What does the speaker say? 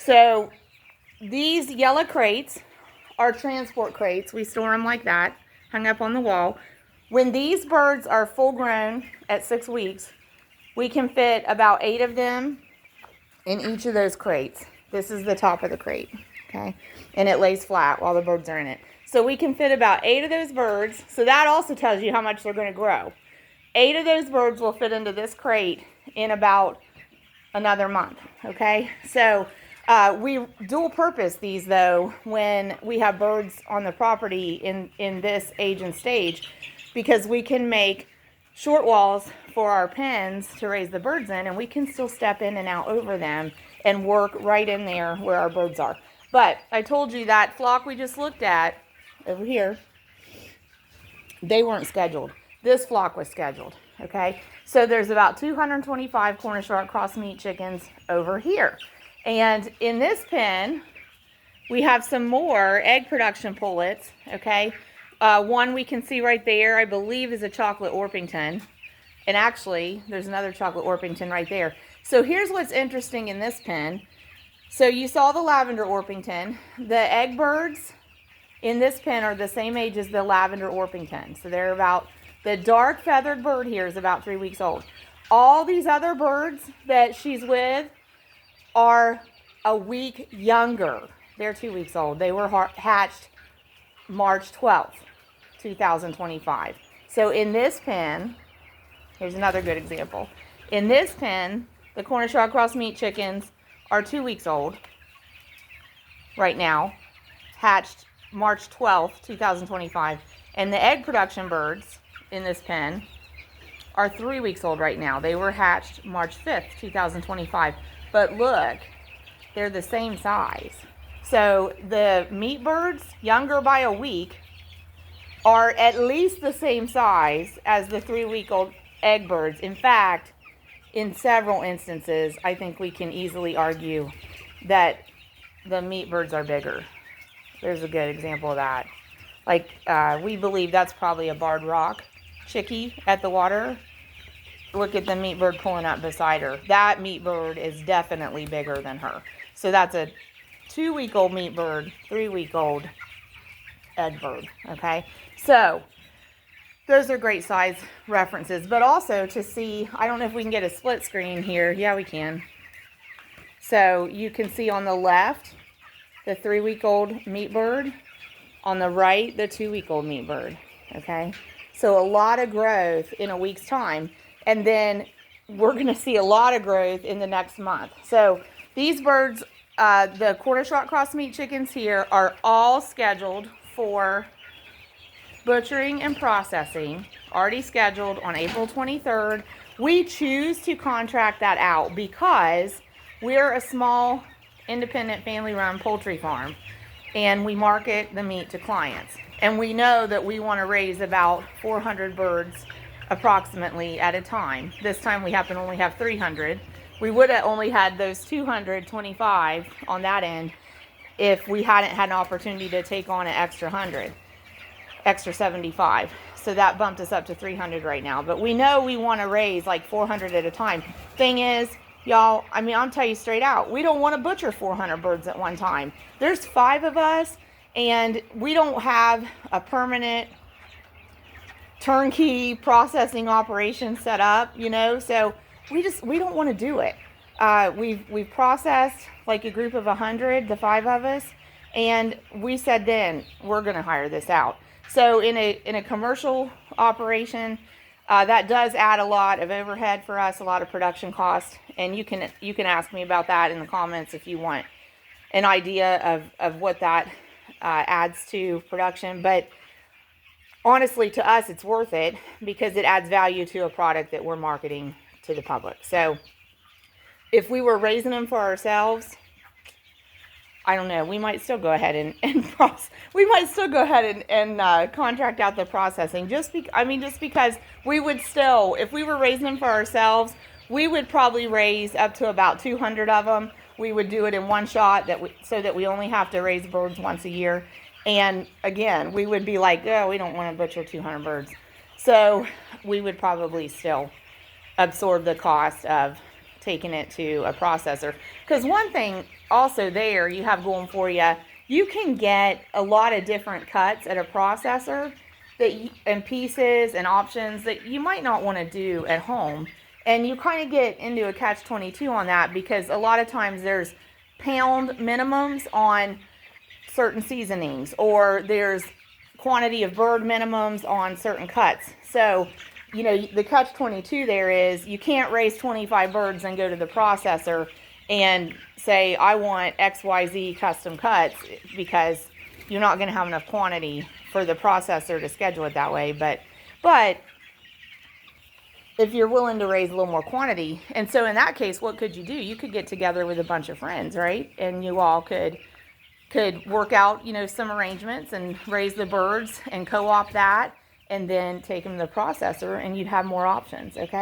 So these yellow crates are transport crates. We store them like that, hung up on the wall. When these birds are full grown at 6 weeks, we can fit about 8 of them in each of those crates. This is the top of the crate, okay? And it lays flat while the birds are in it. So we can fit about 8 of those birds. So that also tells you how much they're going to grow. 8 of those birds will fit into this crate in about another month, okay? So we dual purpose these though when we have birds on the property in this age and stage, because we can make short walls for our pens to raise the birds in, and we can still step in and out over them and work right in there where our birds are. But I told you that flock we just looked at over here, they weren't scheduled. This flock was scheduled, okay? So there's about 225 Cornish cross meat chickens over here. And in this pen, we have some more egg production pullets, okay? One we can see right there, I believe, is a chocolate Orpington. And actually, there's another chocolate Orpington right there. So here's what's interesting in this pen. So you saw the lavender Orpington. The egg birds in this pen are the same age as the lavender Orpington. So they're about, the dark feathered bird here is about 3 weeks old. All these other birds that she's with are a week younger. They're 2 weeks old. They were hatched March 12th, 2025. So in this pen, here's another good example. In this pen, the Cornish cross meat chickens are 2 weeks old right now, hatched March 12th, 2025. And the egg production birds in this pen are 3 weeks old right now. They were hatched March 5th, 2025. But look, they're the same size. So the meat birds, younger by a week, are at least the same size as the 3-week-old egg birds. In fact, in several instances, I think we can easily argue that the meat birds are bigger. There's a good example of that. Like, we believe that's probably a barred rock chickie at the water. Look at the meat bird pulling up beside her. That meat bird is definitely bigger than her. So that's a 2-week-old meat bird, 3-week-old egg bird, okay? So those are great size references, but also to see, I don't know if we can get a split screen here. Yeah, we can. So you can see on the left, the 3-week-old meat bird. On the right, the 2-week-old meat bird, okay? So a lot of growth in a week's time. And then we're going to see a lot of growth in the next month. So these birds, the Cornish cross meat chickens here, are all scheduled for butchering and processing, already scheduled on April 23rd. We choose to contract that out because we're a small, independent, family-run poultry farm, and we market the meat to clients. And we know that we want to raise about 400 birds approximately at a time. This time we happen to only have 300. We would have only had those 225 on that end if we hadn't had an opportunity to take on an extra 75. So that bumped us up to 300 right now. But we know we want to raise like 400 at a time. Thing is, y'all, I mean, I'll tell you straight out, we don't want to butcher 400 birds at one time. There's 5 of us, and we don't have a permanent turnkey processing operation set up, you know, so we don't want to do it. We've processed like a group of 100, the 5 of us, and we said then we're going to hire this out. So in a commercial operation, that does add a lot of overhead for us, a lot of production costs, and you can ask me about that in the comments if you want an idea of what that adds to production. But honestly, to us, it's worth it because it adds value to a product that we're marketing to the public. So if we were raising them for ourselves, I don't know, we might still go ahead and contract out the processing just because we would still, if we were raising them for ourselves, we would probably raise up to about 200 of them. We would do it in one shot so that we only have to raise birds once a year. And again, we would be like, oh, we don't want to butcher 200 birds. So we would probably still absorb the cost of taking it to a processor. Because one thing also there you have going for you, you can get a lot of different cuts at a processor and pieces and options that you might not want to do at home. And you kind of get into a catch-22 on that, because a lot of times there's pound minimums on certain seasonings, or there's quantity of bird minimums on certain cuts. So, you know, the catch-22 there is you can't raise 25 birds and go to the processor and say, I want XYZ custom cuts, because you're not going to have enough quantity for the processor to schedule it that way. But if you're willing to raise a little more quantity, and so in that case, what could you do? You could get together with a bunch of friends, right? And you all could work out, you know, some arrangements and raise the birds and co-op that, and then take them to the processor, and you'd have more options, okay?